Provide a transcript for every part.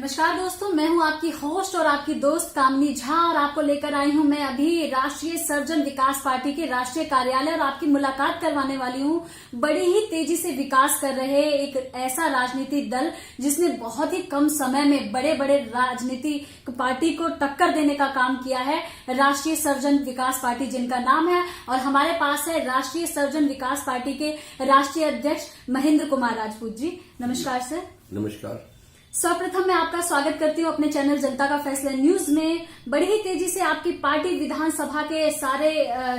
नमस्कार दोस्तों, मैं हूं आपकी होस्ट और आपकी दोस्त कामनी झा और आपको लेकर आई हूं मैं अभी राष्ट्रीय सर्वजन विकास पार्टी के राष्ट्रीय कार्यालय और आपकी मुलाकात करवाने वाली हूं बड़ी ही तेजी से विकास कर रहे एक ऐसा राजनीतिक दल जिसने बहुत ही कम समय में बड़े बड़े राजनीतिक पार्टी को टक्कर देने का काम किया है। राष्ट्रीय सर्वजन विकास पार्टी जिनका नाम है, और हमारे पास है राष्ट्रीय सर्वजन विकास पार्टी के राष्ट्रीय अध्यक्ष महेंद्र कुमार राजपूत जी। नमस्कार सर। नमस्कार। सर्वप्रथम मैं आपका स्वागत करती हूँ अपने चैनल जनता का फैसला न्यूज में। बड़ी ही तेजी से आपकी पार्टी विधानसभा के सारे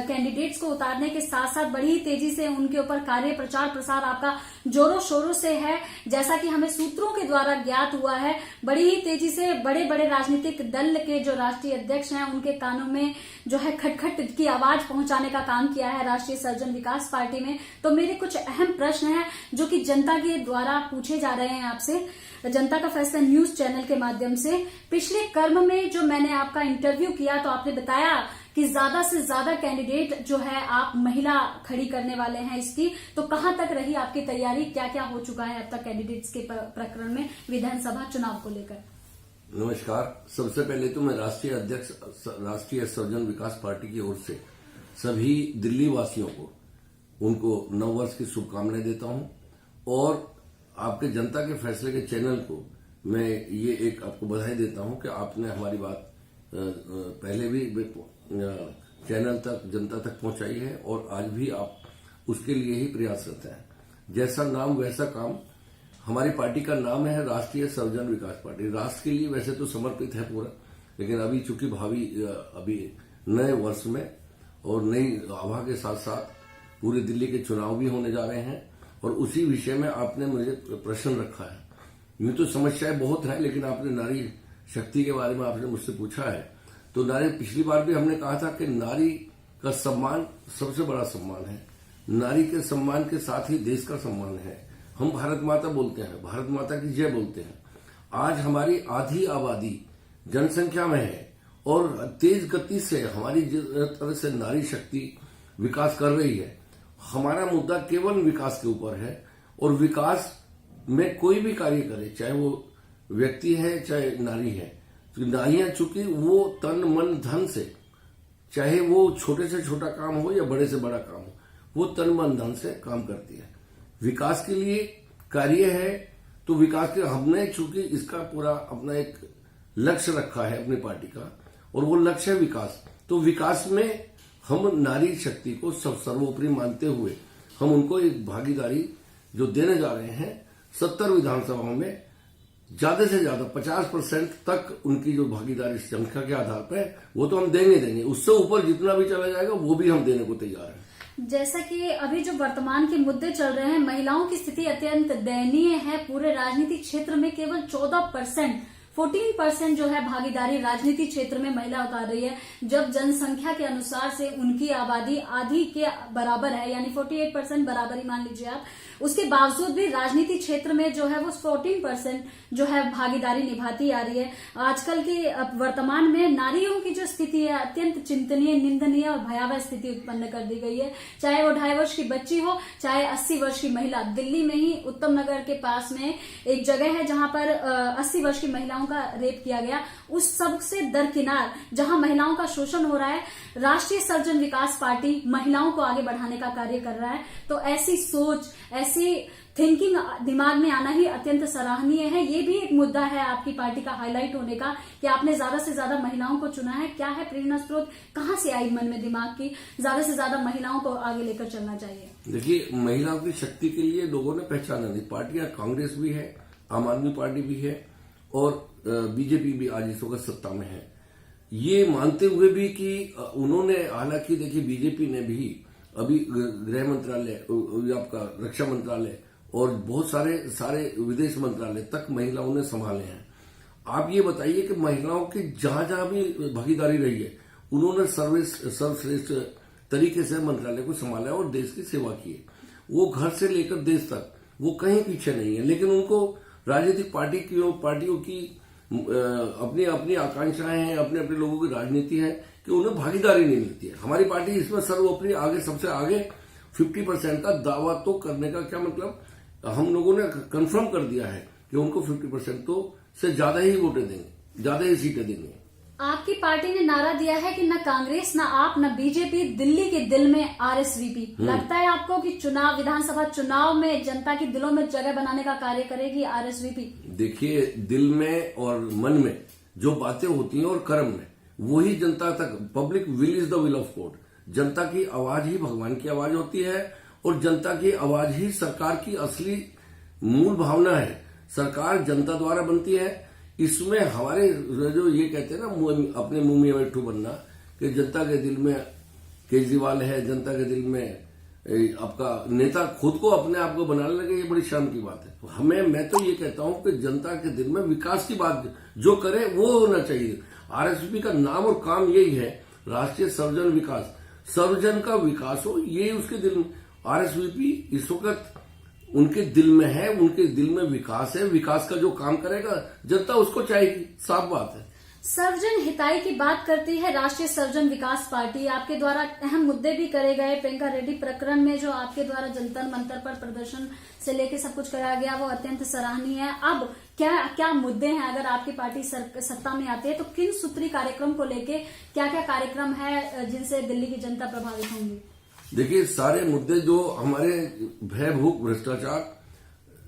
कैंडिडेट्स को उतारने के साथ साथ बड़ी ही तेजी से उनके ऊपर कार्य प्रचार प्रसार आपका जोरों शोरों से है, जैसा कि हमें सूत्रों के द्वारा ज्ञात हुआ है। बड़ी ही तेजी से बड़े बड़े राजनीतिक दल के जो राष्ट्रीय अध्यक्ष हैं उनके कानों में जो है खटखट की आवाज पहुंचाने का काम किया है राष्ट्रीय सर्वजन विकास पार्टी में। तो मेरे कुछ अहम प्रश्न हैं जो कि जनता के द्वारा पूछे जा रहे हैं आपसे जनता का फैसला न्यूज चैनल के माध्यम से। पिछले कर्म में जो मैंने आपका इंटरव्यू किया तो आपने बताया कि ज्यादा से ज्यादा कैंडिडेट जो है आप महिला खड़ी करने वाले हैं इसकी, तो कहां तक रही आपकी तैयारी, क्या क्या हो चुका है अब तक कैंडिडेट्स के प्रकरण में विधानसभा चुनाव को लेकर? नमस्कार। सबसे पहले तो मैं राष्ट्रीय अध्यक्ष राष्ट्रीय सर्वजन विकास पार्टी की ओर से सभी दिल्ली वासियों को उनको नववर्ष की शुभकामनाएं देता हूं, और आपके जनता के फैसले के चैनल को मैं ये एक आपको बधाई देता हूं कि आपने हमारी बात पहले भी चैनल तक जनता तक पहुंचाई है और आज भी आप उसके लिए ही प्रयासरत हैं। जैसा नाम वैसा काम। हमारी पार्टी का नाम है राष्ट्रीय सर्वजन विकास पार्टी। राष्ट्र के लिए वैसे तो समर्पित है पूरा, लेकिन अभी चूंकि भावी अभी नए वर्ष में और नई आभा के साथ साथ पूरे दिल्ली के चुनाव भी होने जा रहे हैं, और उसी विषय में आपने मुझे प्रश्न रखा है। यूं तो समस्याएं बहुत हैं, लेकिन आपने नारी शक्ति के बारे में आपने मुझसे पूछा है। तो नारी, पिछली बार भी हमने कहा था कि नारी का सम्मान सबसे बड़ा सम्मान है। नारी के सम्मान के साथ ही देश का सम्मान है। हम भारत माता बोलते हैं, भारत माता की जय बोलते हैं। आज हमारी आधी आबादी जनसंख्या में है और तेज गति से हमारी जिस तरह से नारी शक्ति विकास कर रही है, हमारा मुद्दा केवल विकास के ऊपर है। और विकास में कोई भी कार्य करे, चाहे वो व्यक्ति है चाहे नारी है, तो नारियां चूंकि वो तन मन धन से, चाहे वो छोटे से छोटा काम हो या बड़े से बड़ा काम हो, वो तन मन धन से काम करती है। विकास के लिए कार्य है, तो विकास के हमने चूंकि इसका पूरा अपना एक लक्ष्य रखा है अपनी पार्टी का, और वो लक्ष्य है विकास। तो विकास में हम नारी शक्ति को सर्वोपरि मानते हुए हम उनको एक भागीदारी जो देने जा रहे हैं 70 विधानसभाओं में, ज्यादा से ज्यादा 50% तक उनकी जो भागीदारी संख्या के आधार पर, वो तो हम देंगे। उससे ऊपर जितना भी चला जाएगा वो भी हम देने को तैयार हैं। जैसा कि अभी जो वर्तमान के मुद्दे चल रहे हैं, महिलाओं की स्थिति अत्यंत दयनीय है। पूरे राजनीतिक क्षेत्र में केवल 14% जो है भागीदारी राजनीति क्षेत्र में महिला उतार रही है, जब जनसंख्या के अनुसार से उनकी आबादी आधी के बराबर है, यानी 48% बराबरी मान लीजिए आप। उसके बावजूद भी राजनीति क्षेत्र में जो है वो 14% जो है भागीदारी निभाती आ रही है। आजकल की वर्तमान में नारियों की जो स्थिति है अत्यंत चिंतनीय, निंदनीय और भयावह स्थिति उत्पन्न कर दी गई है। चाहे वो 2.5 वर्ष की बच्ची हो, चाहे 80 वर्ष की महिला। दिल्ली में ही उत्तम नगर के पास में एक जगह है जहां पर 80 वर्ष की महिलाओं का रेप किया गया। उस सबसे दरकिनार जहां महिलाओं का शोषण हो रहा है, राष्ट्रीय सर्वजन विकास पार्टी महिलाओं को आगे बढ़ाने का कार्य कर रहा है। तो ऐसी सोच, ऐसी थिंकिंग दिमाग में आना ही अत्यंत सराहनीय है। ये भी एक मुद्दा है आपकी पार्टी का हाईलाइट होने का कि आपने ज्यादा से ज्यादा महिलाओं को चुना है। क्या है प्रेरणा स्रोत, कहां से आई मन में दिमाग की ज्यादा से ज्यादा महिलाओं को आगे लेकर चलना चाहिए? देखिए, महिलाओं की शक्ति के लिए लोगों ने पहचाना नहीं। पार्टियां कांग्रेस भी है, आम आदमी पार्टी भी है, और बीजेपी भी आज इस वक्त सत्ता में है। ये मानते हुए भी कि उन्होंने, हालांकि देखिए बीजेपी ने भी अभी गृह मंत्रालय, आपका रक्षा मंत्रालय और बहुत सारे विदेश मंत्रालय तक महिलाओं ने संभाले हैं। आप ये बताइए कि महिलाओं की जहां जहां भी भागीदारी रही है, उन्होंने सर्वश्रेष्ठ तरीके से मंत्रालय को संभाला है और देश की सेवा की है। वो घर से लेकर देश तक वो कहीं पीछे नहीं है। लेकिन उनको राजनीतिक पार्टियों की अपनी अपनी आकांक्षाएं हैं, अपने अपने लोगों की राजनीति है कि उन्हें भागीदारी नहीं मिलती है। हमारी पार्टी इसमें सर्वोपरि आगे, सबसे आगे 50% का दावा तो करने का क्या मतलब, हम लोगों ने कंफर्म कर दिया है कि उनको 50% तो से ज्यादा ही वोटें देंगे, ज्यादा ही सीटें देंगे। आपकी पार्टी ने नारा दिया है कि न कांग्रेस, न आप, न बीजेपी, दिल्ली के दिल में आरएसवीपी। लगता है आपको कि चुनाव, विधानसभा चुनाव में जनता के दिलों में जगह बनाने का कार्य करेगी आरएसवीपी? देखिए, दिल में और मन में जो बातें होती हैं और कर्म में, वही जनता तक, public will is the will of God. जनता की आवाज ही भगवान की आवाज होती है और जनता की आवाज ही सरकार की असली मूल भावना है। सरकार जनता द्वारा बनती है। इसमें हमारे जो ये कहते हैं ना, अपने मुंह में मिट्ठू बनना, कि जनता के दिल में केजरीवाल है, जनता के दिल में आपका नेता खुद को अपने आप को बनाने लगे, ये बड़ी शर्म की बात है। मैं तो ये कहता हूं कि जनता के दिल में विकास की बात जो करे वो होना चाहिए। आरएसपी का नाम और काम यही है, राष्ट्रीय सर्वजन विकास, सर्वजन का विकास हो, ये उसके दिल में। आरएसवीपी इस वक्त उनके दिल में है, उनके दिल में विकास है। विकास का जो काम करेगा जनता उसको चाहेगी, साफ बात है। सर्वजन हिताई की बात करती है राष्ट्रीय सर्वजन विकास पार्टी। आपके द्वारा अहम मुद्दे भी करे गए। प्रियंका रेड्डी प्रकरण में जो आपके द्वारा जंतर मंतर पर प्रदर्शन से लेके सब कुछ कराया गया, वो अत्यंत सराहनीय है। अब क्या क्या मुद्दे हैं? अगर आपकी पार्टी सत्ता में आती है तो किन सूत्री कार्यक्रम को लेके क्या क्या कार्यक्रम है जिनसे दिल्ली की जनता प्रभावित होंगी? देखिए, सारे मुद्दे जो हमारे भय, भूख, भ्रष्टाचार,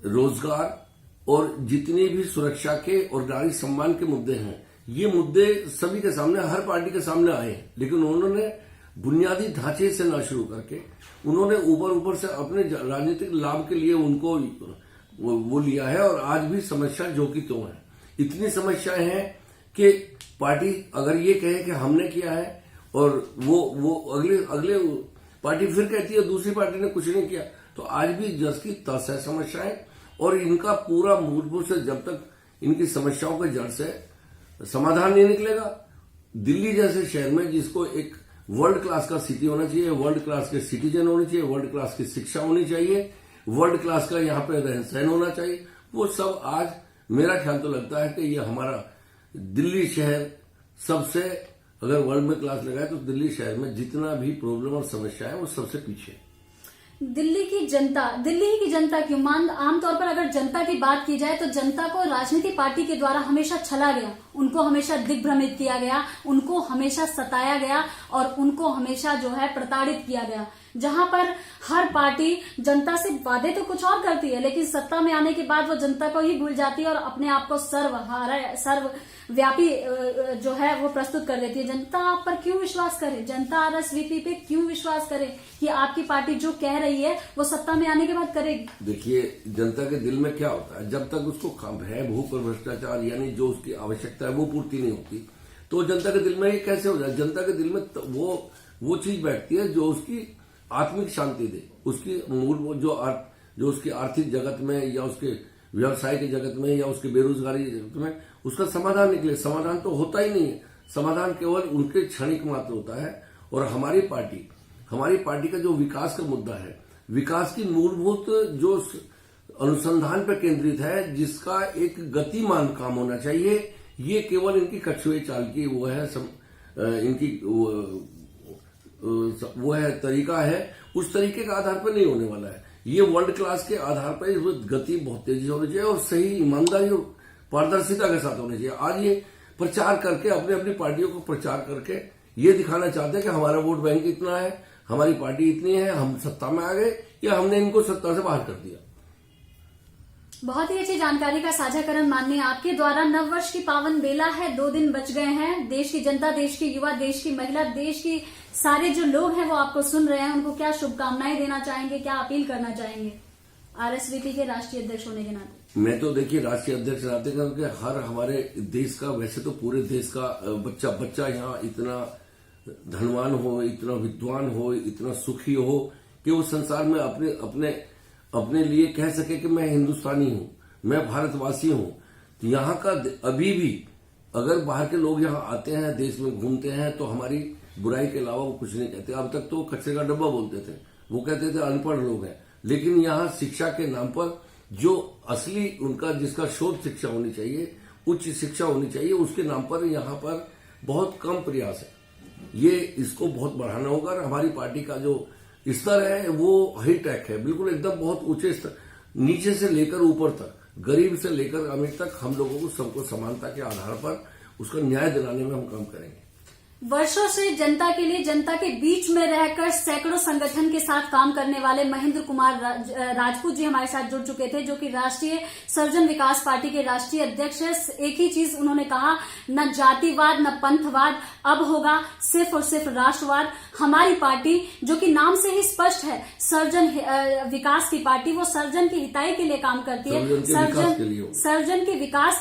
रोजगार और जितनी भी सुरक्षा के और नारी सम्मान के मुद्दे हैं, ये मुद्दे सभी के सामने, हर पार्टी के सामने आए हैं। लेकिन उन्होंने बुनियादी ढांचे से ना शुरू करके उन्होंने ऊपर से अपने राजनीतिक लाभ के लिए उनको वो लिया है। और आज भी समस्या जो की तो है। इतनी समस्याएं हैं कि पार्टी अगर ये कहे कि हमने किया है और वो अगले पार्टी फिर कहती है दूसरी पार्टी ने कुछ नहीं किया, तो आज भी जस की तस है समस्याएं। और इनका पूरा मूलभूत से जब तक इनकी समस्याओं के जड़ से समाधान नहीं निकलेगा, दिल्ली जैसे शहर में जिसको एक वर्ल्ड क्लास का सिटी होना चाहिए, वर्ल्ड क्लास के सिटीजन होने चाहिए, वर्ल्ड क्लास की शिक्षा होनी चाहिए, वर्ल्ड क्लास का यहाँ पे रहन सहन होना चाहिए, वो सब आज मेरा ख्याल तो लगता है कि ये हमारा दिल्ली शहर सबसे, अगर वर्ल्ड में क्लास लगाए तो दिल्ली शहर में जितना भी प्रॉब्लम और समस्या है वो सबसे पीछे है। दिल्ली की जनता क्यों? आमतौर पर अगर जनता की बात की जाए तो जनता को राजनीतिक पार्टी के द्वारा हमेशा छला गया, उनको हमेशा दिग्भ्रमित किया गया, उनको हमेशा सताया गया और उनको हमेशा जो है प्रताड़ित किया गया। जहां पर हर पार्टी जनता से वादे तो कुछ और करती है, लेकिन सत्ता में आने के बाद वो जनता को ही भूल जाती है और अपने आप को सर्वव्यापी जो है वो प्रस्तुत कर देती है। जनता आप पर क्यों विश्वास करे? जनता आरएसवीपी पे क्यों विश्वास करे कि आपकी पार्टी जो कह रही है वो सत्ता में आने के बाद करेगी? देखिए, जनता के दिल में क्या होता है, जब तक उसको भय, भूख और भ्रष्टाचार यानी जो उसकी आवश्यकता है वो पूर्ति नहीं होती, तो जनता के दिल में ये कैसे हो जाए? जनता के दिल में वो चीज बैठती है जो उसकी आत्मिक शांति दे, उसकी मूल जो उसकी आर्थिक जगत में या उसके व्यवसाय के जगत में या उसके बेरोजगारी जगत में उसका समाधान निकले। समाधान तो होता ही नहीं है, समाधान केवल उनके क्षणिक मात्र होता है। और हमारी पार्टी का जो विकास का मुद्दा है, विकास की मूलभूत जो अनुसंधान पर केंद्रित है, जिसका एक गतिमान काम होना चाहिए, ये केवल इनकी कछुए चाल की वो है, इनकी वो है तरीका है, उस तरीके के आधार पर नहीं होने वाला है। ये वर्ल्ड क्लास के आधार पर इसमें गति बहुत तेजी से होनी चाहिए और सही, ईमानदारी और पारदर्शिता के साथ होनी चाहिए। आज ये प्रचार करके अपनी पार्टियों को प्रचार करके ये दिखाना चाहते हैं कि हमारा वोट बैंक इतना है, हमारी पार्टी इतनी है, हम सत्ता में आ गए या हमने इनको सत्ता से बाहर कर दिया। बहुत ही अच्छी जानकारी का साझाकरण माननीय आपके द्वारा। नववर्ष की पावन बेला है, 2 दिन बच गए हैं। देश की जनता, देश की युवा, देश की महिला, देश की सारे जो लोग हैं वो आपको सुन रहे हैं, उनको क्या शुभकामनाएं देना चाहेंगे, क्या अपील करना चाहेंगे आरएसवीपी के राष्ट्रीय अध्यक्ष होने के नाते? मैं तो देखिए राष्ट्रीय अध्यक्ष नाते क्योंकि हर हमारे देश का, वैसे तो पूरे देश का बच्चा यहाँ इतना धनवान हो, इतना विद्वान हो, इतना सुखी हो कि वो संसार में अपने लिए कह सके कि मैं हिंदुस्तानी हूं, मैं भारतवासी हूं। तो यहाँ का अभी भी अगर बाहर के लोग यहाँ आते हैं, देश में घूमते हैं, तो हमारी बुराई के अलावा वो कुछ नहीं कहते। अब तक तो कचरे का डब्बा बोलते थे, वो कहते थे अनपढ़ लोग हैं। लेकिन यहाँ शिक्षा के नाम पर जो असली उनका, जिसका शोध शिक्षा होनी चाहिए, उच्च शिक्षा होनी चाहिए, उसके नाम पर यहाँ पर बहुत कम प्रयास है। ये इसको बहुत बढ़ाना होगा। और हमारी पार्टी का जो स्तर है वो हाई टेक है, बिल्कुल एकदम बहुत ऊंचे स्तर, नीचे से लेकर ऊपर तक गरीब से लेकर अमीर तक हम लोगों को सबको समानता के आधार पर उसका न्याय दिलाने में हम काम करेंगे। वर्षों से जनता के लिए, जनता के बीच में रहकर सैकड़ों संगठन के साथ काम करने वाले महेंद्र कुमार राजपूत जी हमारे साथ जुड़ चुके थे, जो कि राष्ट्रीय सर्वजन विकास पार्टी के राष्ट्रीय अध्यक्ष है। एक ही चीज उन्होंने कहा, न जातिवाद न पंथवाद, अब होगा सिर्फ और सिर्फ राष्ट्रवाद। हमारी पार्टी, जो कि नाम से ही स्पष्ट है सर्वजन विकास की पार्टी, वो सर्वजन की हिताई के लिए काम करती है, सर्वजन के विकास